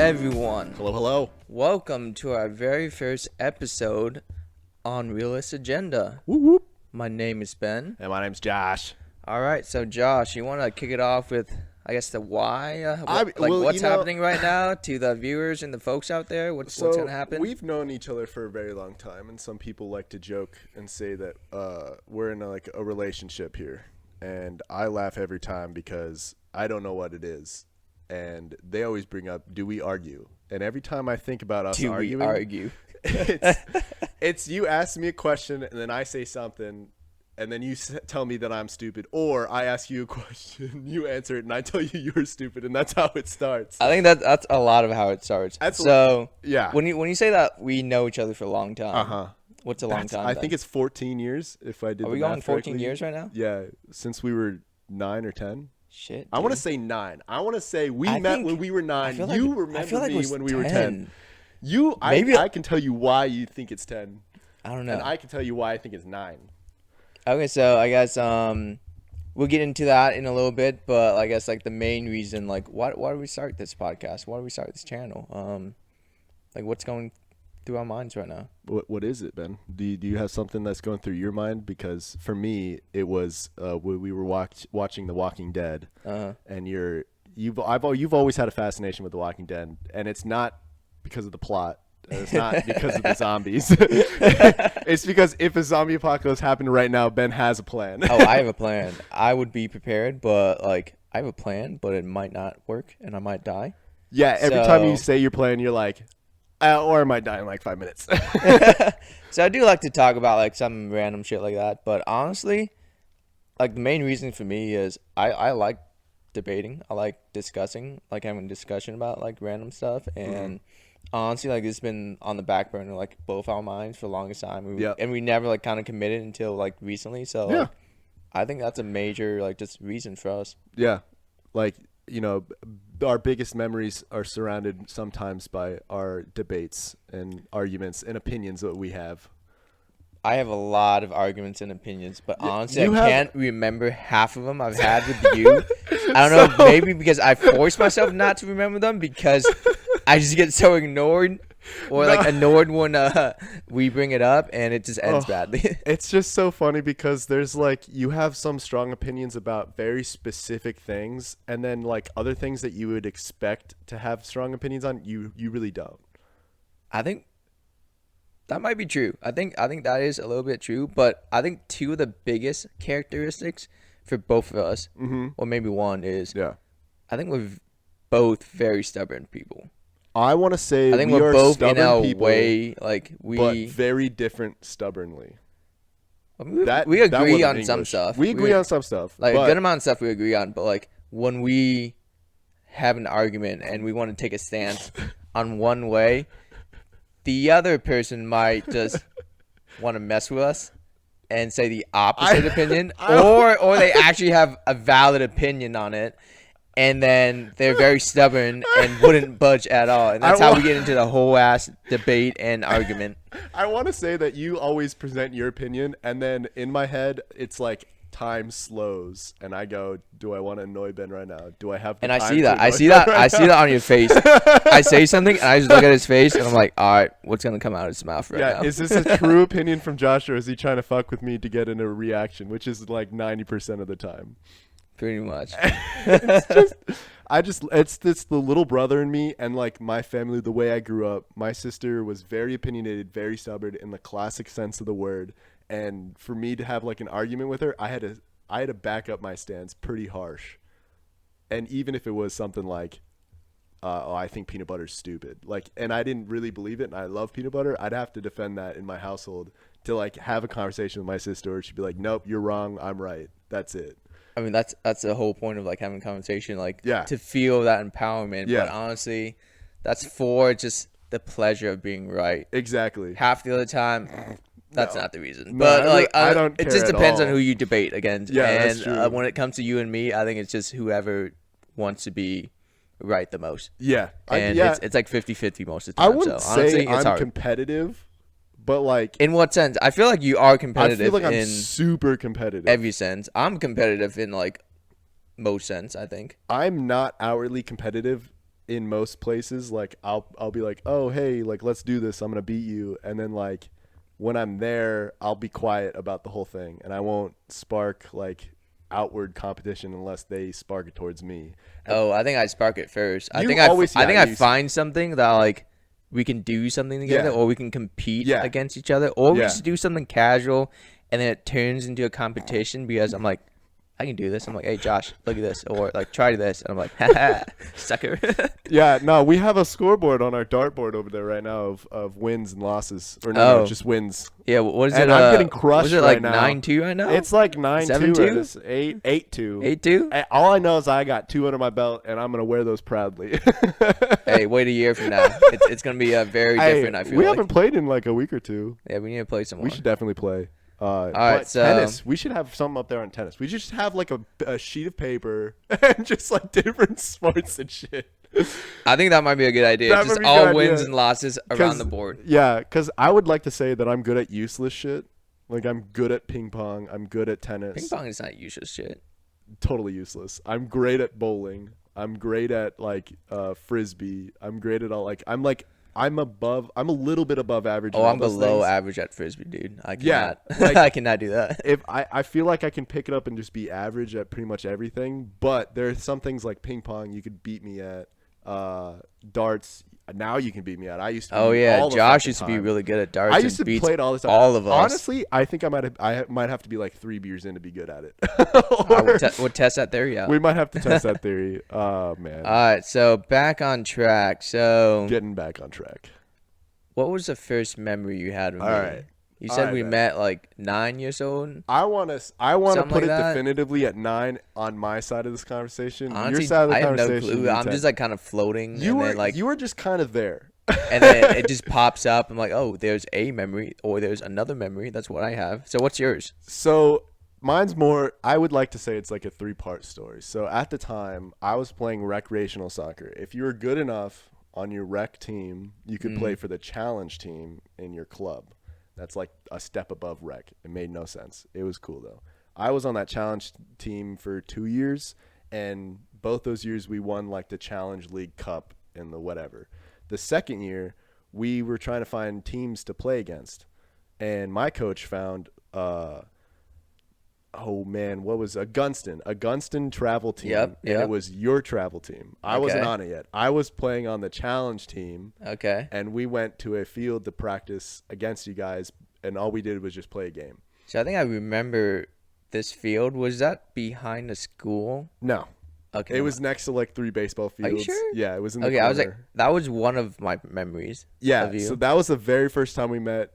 everyone. Hello, hello. Welcome to our very first episode on Realist Agenda. Whoop, whoop. My name is Ben. And my name's Josh. All right, so Josh, you want to kick it off with, I guess, the why? Well, what's happening right now to the viewers and the folks out there? What's going to happen? We've known each other for a very long time, and some people like to joke and say that we're in a relationship here. And I laugh every time because I don't know what it is. And they always bring up, do we argue? And every time I think about us arguing, we argue? it's you ask me a question, and then I say something, and then you tell me that I'm stupid. Or I ask you a question, you answer it, and I tell you you're stupid, and that's how it starts. I think that's a lot of how it starts. Yeah. When you say that we know each other for a long time, Uh-huh. What's a long time? I think it's 14 years, if I did Are the we math going 14 correctly. years right now? Yeah, since we were 9 or 10. Shit, dude. I want to say 9. I want to say we met when we were 9. You remember me when we were 10. I can tell you why you think it's 10. I don't know. And I can tell you why I think it's 9. Okay, so I guess we'll get into that in a little bit, but I guess the main reason, why do we start this podcast? Why do we start this channel? What's going through our minds right now? What is it, Ben? Do you have something that's going through your mind? Because for me, it was when we were watching The Walking Dead, and you've always had a fascination with The Walking Dead, and it's not because of the plot. It's not because of the zombies. It's because if a zombie apocalypse happened right now, Ben has a plan. Oh, I have a plan. I would be prepared, but I have a plan, but it might not work, and I might die. Yeah, every time you say your plan, you're like, or I might die in 5 minutes. So I do like to talk about some random shit like that, but honestly, the main reason for me is I like debating. I like discussing, having a discussion about random stuff, and honestly, this has been on the back burner both our minds for the longest time. And we never kind of committed until recently. So yeah. I think that's a major just reason for us. Yeah, our biggest memories are surrounded sometimes by our debates and arguments and opinions that we have. I have a lot of arguments and opinions, but honestly, I can't remember half of them I've had with you. I don't know, maybe because I force myself not to remember them because I just get so ignored or annoyed when we bring it up and it just ends badly. It's just so funny because there's you have some strong opinions about very specific things, and then other things that you would expect to have strong opinions on, you really don't. I think that might be true. I think that is a little bit true, but I think two of the biggest characteristics for both of us, or maybe one, is I think we're both very stubborn people. I want to say I think we're both stubborn in a people, way, but very different stubbornly. We agree on some stuff. We agree on some stuff. A good amount of stuff we agree on, but when we have an argument and we want to take a stance on one way, the other person might just want to mess with us and say the opposite opinion, or they actually have a valid opinion on it, and then they're very stubborn and wouldn't budge at all. And that's how we get into the whole ass debate and argument. I want to say that you always present your opinion, and then in my head, it's time slows, and I go, do I want to annoy Ben right now? Do I have the time? And I see that on your face. I say something, and I just look at his face, and I'm like, all right, what's going to come out of his mouth right now? Is this a true opinion from Josh, or is he trying to fuck with me to get in a reaction, which is 90% of the time? Pretty much. It's the little brother in me, and my family, the way I grew up, my sister was very opinionated, very stubborn in the classic sense of the word. And for me to have an argument with her, I had to back up my stance pretty harsh. And even if it was something I think peanut butter's stupid, and I didn't really believe it, and I love peanut butter, I'd have to defend that in my household to have a conversation with my sister. She'd be like, nope, you're wrong, I'm right. That's it. I mean, that's the whole point of having a conversation, to feel that empowerment. Yeah. But honestly, that's for just the pleasure of being right. Exactly. Half the other time, that's not the reason. No, But I don't care it just at depends all. on who you debate against. Yeah, and that's true. When it comes to you and me, I think it's just whoever wants to be right the most. Yeah. And it's 50-50 most of the time. I wouldn't so, honestly, say I'm hard. competitive, but in what sense? I feel like you are competitive. I feel like I'm in super competitive. every sense. I'm competitive in most sense, I think. I'm not outwardly competitive in most places, like I'll be like, oh hey, like let's do this, I'm gonna beat you, and then like when I'm there, I'll be quiet about the whole thing, and I won't spark like outward competition unless they spark it towards me. And Oh, I think I spark it first. I you think always, I think yeah, I find something that like we can do something together, Yeah. or we can compete Yeah. against each other, or we Yeah. just do something casual, and then it turns into a competition because I'm like, I can do this. I'm like, hey Josh, look at this, or like try this, and I'm like, haha, sucker. Yeah, no, we have a scoreboard on our dartboard over there right now of wins and losses, or no, Oh. just wins. Yeah, what is And it? I'm getting crushed Was it right like now. 9-2 right now? It's like 9-2, 7-2? 8-2. 8-2? All I know is I got 2 under my belt, and I'm gonna wear those proudly. Hey, wait a year from now. It's gonna be a very different. I feel we like. haven't played in like a week or two. Yeah, we need to play some more. We should definitely play. All right, so- tennis. We should have something up there on tennis. We just have like a sheet of paper and just like different sports and shit. I think that might be a good idea. That Just might be a all good wins idea. and losses around the board. Yeah, because I would like to say that I'm good at useless shit. Like I'm good at ping pong. I'm good at tennis. Ping pong is not useless shit. Totally useless. I'm great at bowling. I'm great at like frisbee. I'm great at all. I'm a little bit above average. in Oh, all I'm those below things. average at frisbee, dude. I Yeah, cannot. like- I cannot do that. If I feel like I can pick it up and just be average at pretty much everything, but there are some things like ping pong you could beat me at. Darts, now you can beat me at. I used to. Oh beat yeah, all the Josh fucking used to be time. really good at darts. I used to and beats play it all the time. all of us. Honestly, I think I might have to be like 3 beers in to be good at it. We'll test that theory out. We might have to test that theory. Oh man. All right, so back on track. So, Getting back on track. what was the first memory you had with All me? right. You All said right, we man. met like 9 years old. I want to Something put like it that? definitively at 9 on my side of this conversation. Honestly, Your side of the I have no conversation. clue. I'm just like kind of floating, you and were then like, you were just kind of there. and then it just pops up. I'm like, oh, there's a memory, or there's another memory. That's what I have. So what's yours? So mine's more, I would like to say it's like a 3-part story. So at the time, I was playing recreational soccer. If you were good enough on your rec team, you could play for the challenge team in your club. That's like a step above rec. It made no sense. It was cool though. I was on that challenge team for 2 years, and both those years we won like the Challenge League Cup and the whatever. The second year, we were trying to find teams to play against, and my coach found what was a Gunston travel team. Yep. And it was your travel team. I wasn't Okay. on it yet. I was playing on the challenge team, Okay. and we went to a field to practice against you guys, and all we did was just play a game. So I think I remember this field. Was that behind the school? No, Okay. it was next to like 3 baseball Are you fields. sure? Yeah, it was in the Okay, corner. I was like, that was one of my memories. Yeah, of you. so that was the very first time we met.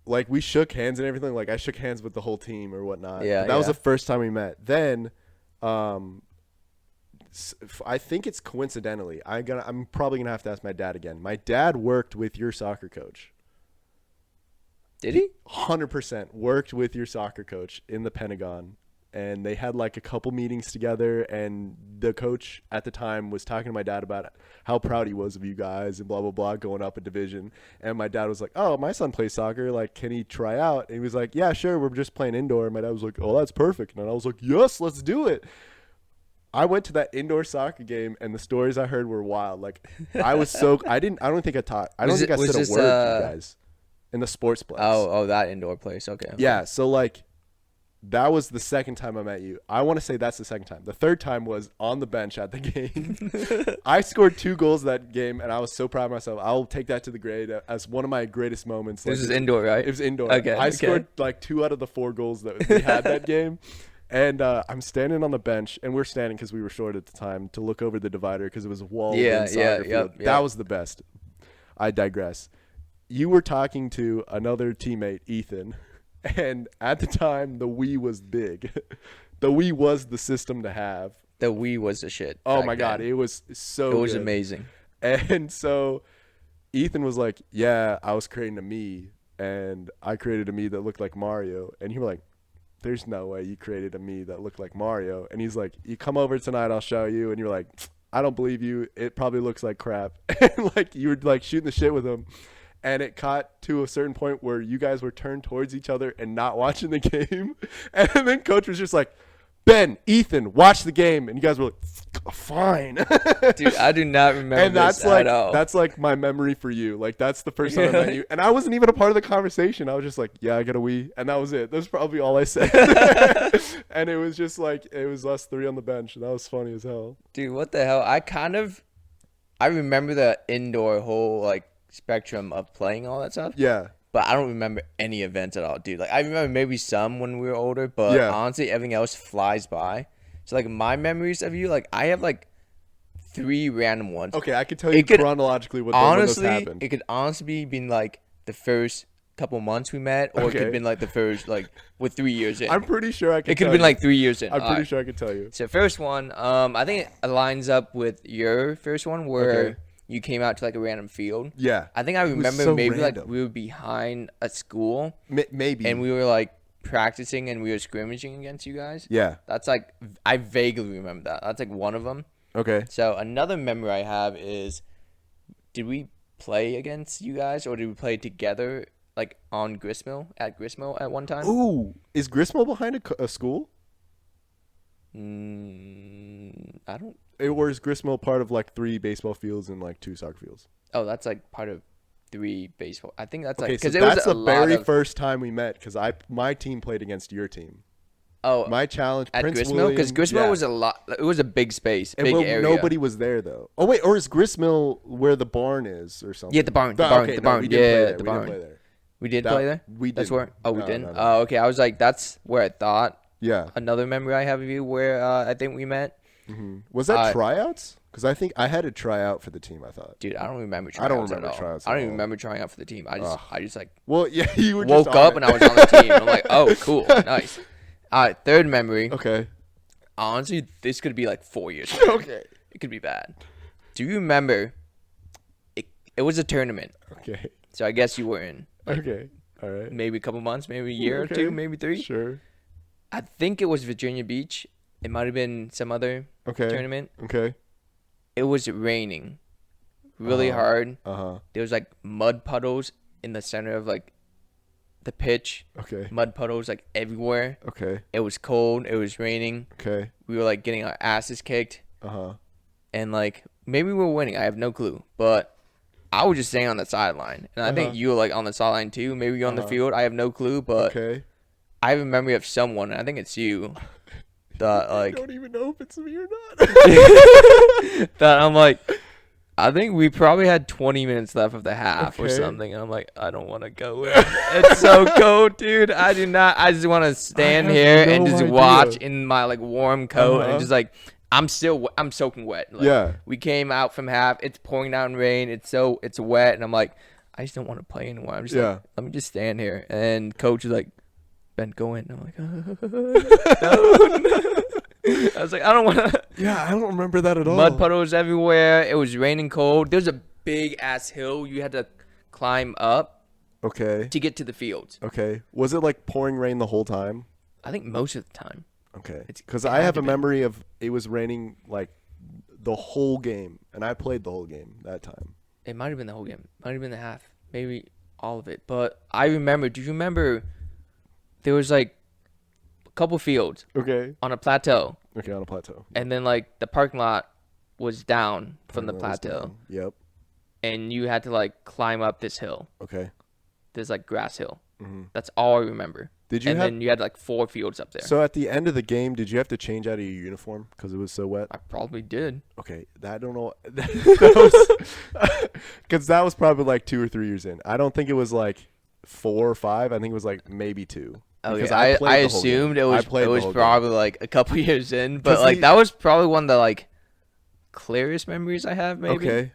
Like, we shook hands and everything. Like, I shook hands with the whole team or whatnot. Yeah, But that was yeah. the first time we met. Then, I think it's coincidentally. I'm probably gonna have to ask my dad again. My dad worked with your soccer coach. Did he? 100% worked with your soccer coach in the Pentagon, and they had like a couple meetings together, and the coach at the time was talking to my dad about how proud he was of you guys and blah blah blah going up a division. And my dad was like, oh, my son plays soccer, like, can he try out? And he was like, yeah, sure, we're just playing indoor. And my dad was like, oh, that's perfect. And I was like, yes, let's do it. I went to that indoor soccer game, and the stories I heard were wild. Like, I was so I don't think I said a word to you guys in the sports place. Oh, that indoor place. Okay. Yeah, so like that was the second time I met you. I want to say that's the second time. The third time was on the bench at the game. I scored 2 goals that game, and I was so proud of myself. I'll take that to the grade as one of my greatest moments. This Like, is indoor, right? It was indoor. Okay, I okay. scored like 2 out of the 4 goals that we had that game. And I'm standing on the bench, and we're standing because we were short at the time to look over the divider because it was a wall. Yeah, soccer yeah, field. yep. That was the best. I digress. You were talking to another teammate, Ethan, and at the time, the Wii was big. The Wii was the system to have. The Wii was the shit. Oh back my God, then. it was so It was good. amazing. And so Ethan was like, yeah, I was creating a me, and I created a me that looked like Mario. And you were like, there's no way you created a me that looked like Mario. And he's like, you come over tonight, I'll show you. And you're like, I don't believe you. It probably looks like crap. And like you were like shooting the shit with him. And it caught to a certain point where you guys were turned towards each other and not watching the game. And then coach was just like, Ben, Ethan, watch the game, and you guys were like, fine. Dude, I do not remember And this at all. that's like my memory for you. Like that's the first time I met you, and I wasn't even a part of the conversation. I was just like, yeah, I got a Wii, and that was it. That's probably all I said. And it was just like it was us three on the bench, and that was funny as hell. Dude, what the hell? I remember the indoor whole like spectrum of playing all that stuff. Yeah. But I don't remember any events at all, dude. Like I remember maybe some when we were older, but Yeah. honestly, everything else flies by. So like my memories of you, like I have like 3 random ones. Okay, I could tell you It could chronologically what Honestly, those happened. it could honestly been like the first couple months we met, or it could Okay. have been like the first like with 3 years in. I'm pretty sure I could. It could have been like 3 years in. I'm pretty Alright. sure I could tell you. So first one, I think it lines up with your first one where Okay. you came out to like a random field. Yeah. I think I was remember so maybe like random. we were behind a school Maybe. and we were like practicing and we were scrimmaging against you guys. Yeah. That's like I vaguely remember that. That's like one of them. Okay. So another memory I have is, did we play against you guys or did we play together like on Gristmill at one time? Ooh, is Gristmill behind a school? I don't. Or is Gristmill part of like 3 baseball fields and like 2 soccer fields? Oh, that's like part of 3 baseball. I think that's like Okay, so because it was that's a the very lot of, first time we met because my team played against your team. oh My challenge at Prince Gristmill because William- Gristmill yeah. was a lot. It was a big space, And big well, area. nobody was there though. Oh wait, or is Gristmill where the barn is or something? Yeah, the barn. The Oh, barn. okay, the no, barn. we didn't play Yeah, there. the We didn't barn. play there. We did That- play there. we That's didn't. where. Oh, we No, didn't. no, no. Oh, okay. I was like, that's where I thought. Yeah. Another memory I have of you where I think we met. Was that tryouts? Because I think I had a tryout for the team. I thought. Dude, I don't remember I tryouts don't at remember all. tryouts I don't at even all. remember trying out for the team. I just like Well, yeah, you were woke just up on and it. I was on the team. I'm like, oh, cool, nice. All right, third memory. Okay. Honestly, this could be like 4 years ago. Okay. It could be bad. Do you remember? It was a tournament, Okay. so I guess you were in. Okay. All right. Maybe a couple months, maybe a year or Okay. 2, maybe 3. Sure. I think it was Virginia Beach. It might have been some other Okay. tournament. Okay. It was raining really hard. Uh-huh. There was like mud puddles in the center of like the pitch. Okay. Mud puddles like everywhere. Okay. It was cold. It was raining. Okay. We were like getting our asses kicked. Uh-huh. And like maybe we were winning. I have no clue. But I was just staying on the sideline. And I think you were like on the sideline too. Maybe you're on the field. I have no clue. But Okay. I have a memory of someone. And I think it's you. That I like don't even know if it's me or not. that I'm like, I think we probably had 20 minutes left of the half or Okay. something. And I'm like, I don't want to go in. It's so cold, dude. I do not. I just want to stand have here and no just idea. watch in my like warm coat Uh-huh. and just like, I'm soaking wet. Like, Yeah. We came out from half. It's pouring down rain. It's wet. And I'm like, I just don't want to play anymore. I'm just Yeah. like, let me just stand here. And coach is like, Ben, go in. And I'm like, no. I was like, I don't want to. Yeah, I don't remember that at all. Mud puddles everywhere. It was raining cold. There's a big ass hill you had to climb up Okay. to get to the fields. Okay. Was it like pouring rain the whole time? I think most of the time. Okay. It Because had I have to a be. memory of it was raining like the whole game, and I played the whole game that time. It might have been the whole game. Might have been the half. Maybe all of it. But I remember. Do you remember? There was like a couple fields Okay. on a plateau, Okay, on a plateau. and then like the parking lot was down from the That was plateau, down. Yep. and you had to like climb up this hill. Okay. This like grass hill. Mm-hmm. That's all I remember. Did you And have? then you had like 4 fields up there. So at the end of the game, did you have to change out of your uniform because it was so wet? I probably did. Okay, I don't know. Because that was probably like 2 or 3 years in. I don't think it was like 4 or 5. I think it was like maybe 2. Okay, Because I played the whole game. assumed it I was played it the was whole game. probably like a couple years in, but 'Cause like the- that was probably one of the like clearest memories I have. Maybe. Okay.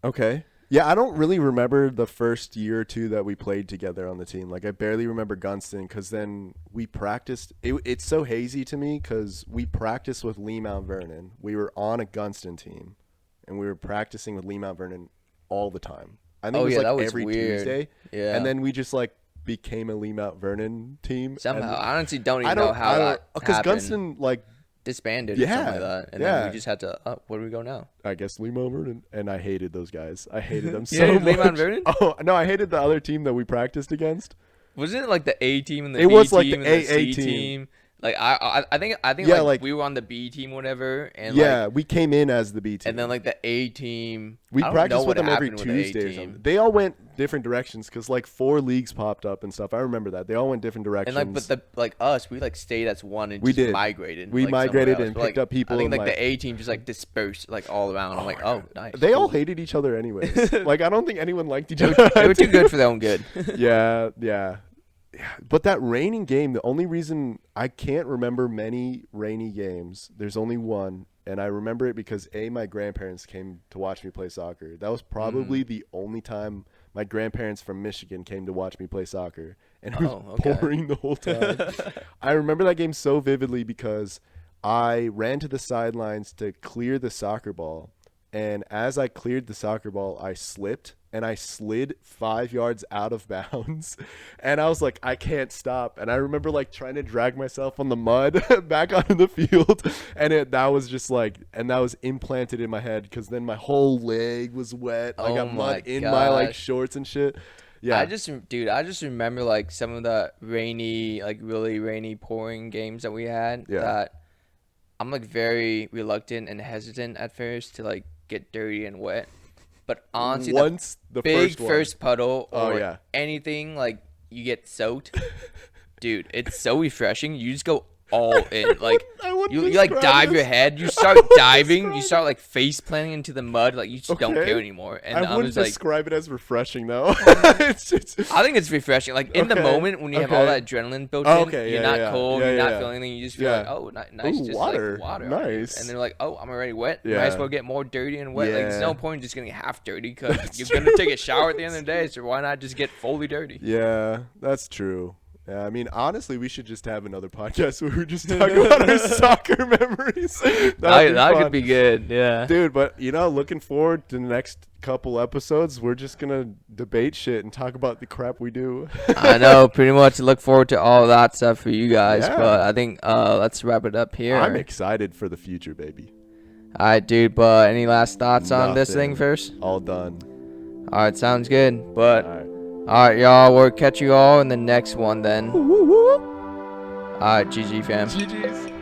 Okay. Yeah, I don't really remember the first year or 2 that we played together on the team. Like, I barely remember Gunston because then we practiced. It's so hazy to me because we practiced with Lee Mount Vernon. We were on a Gunston team, and we were practicing with Lee Mount Vernon all the time. I think Oh, it was yeah, like that was every weird. Tuesday. Yeah. And then we just like became a Lee Mount Vernon team. Somehow, and I honestly don't even know how that because happened. Gunston like Disbanded or Yeah, something like that, and then yeah. we just had to. Where do we go now? I guess Lee Mount Vernon, and I hated those guys. I hated them You so hated much. Lee Mount Vernon? Oh no, I hated the other team that we practiced against. Wasn't it like the A team and the It B was like team the and the AA C team. team? Like I think Yeah, like like- we were on the B team, whatever, and Yeah, like, we came in as the B team. and then like the A team. we I don't practiced know with what them every happened with the A Tuesday or team. something. They all went different directions because like 4 leagues popped up and stuff. I remember that. They all went different directions. And like, but like us, we like stayed as one and We just did. migrated. We like, somewhere migrated else. and But, picked like, up people I think and, like like- the A team just like dispersed like all around. I'm like, oh, nice. They all cool. hated each other anyways. Like I don't think anyone liked each other. They were too good for their own good. Yeah. But that raining game, the only reason I can't remember many rainy games, there's only one, and I remember it because my grandparents came to watch me play soccer. That was probably the only time my grandparents from Michigan came to watch me play soccer, and it was okay. pouring the whole time. I remember that game so vividly because I ran to the sidelines to clear the soccer ball, and as I cleared the soccer ball, I slipped and I slid 5 yards out of bounds, and I was like, I can't stop. And I remember like trying to drag myself on the mud back onto the field, and that was implanted in my head because then my whole leg was wet. I Oh got mud my in my like gosh. shorts and shit. Yeah, I just remember like some of the rainy, like really rainy, pouring games that we had. Yeah. That I'm like very reluctant and hesitant at first to like get dirty and wet. But honestly, once the big first one. first puddle Oh, or yeah. anything like you get soaked, dude, it's so refreshing. You just go all in. Like I wouldn't you like describe dive it your as- head. You start diving. You start like face planting into the mud. Like you just don't Okay. care anymore. And I I'm wouldn't just like, describe it as refreshing though. It's just, I think it's refreshing. Like in the Okay, moment when you have all okay. that adrenaline built Oh, in, okay, you're yeah, not yeah, cold, yeah, you're not yeah. feeling anything. You just feel Yeah. like, oh, nice, Ooh, just water. like water. Nice. And they're like, oh, I'm already wet. Might Yeah. as well get more dirty and wet. Like there's no Yeah. point in just getting half dirty because you're gonna take a shower at the end of the day. So why not just get fully dirty? yeah, that's true. Yeah, I mean, honestly, we should just have another podcast where we just talk about our soccer memories. That fun. could be good. Yeah. Dude, but looking forward to the next couple episodes. We're just gonna debate shit and talk about the crap we do. I know. Pretty much look forward to all that stuff for you guys. Yeah. But I think let's wrap it up here. I'm excited for the future, baby. All right, dude. But any last thoughts on this thing Nothing. first? All done. All right, sounds good. But All right. all right, y'all. We'll catch you all in the next one then. All right, GG fam. GG's.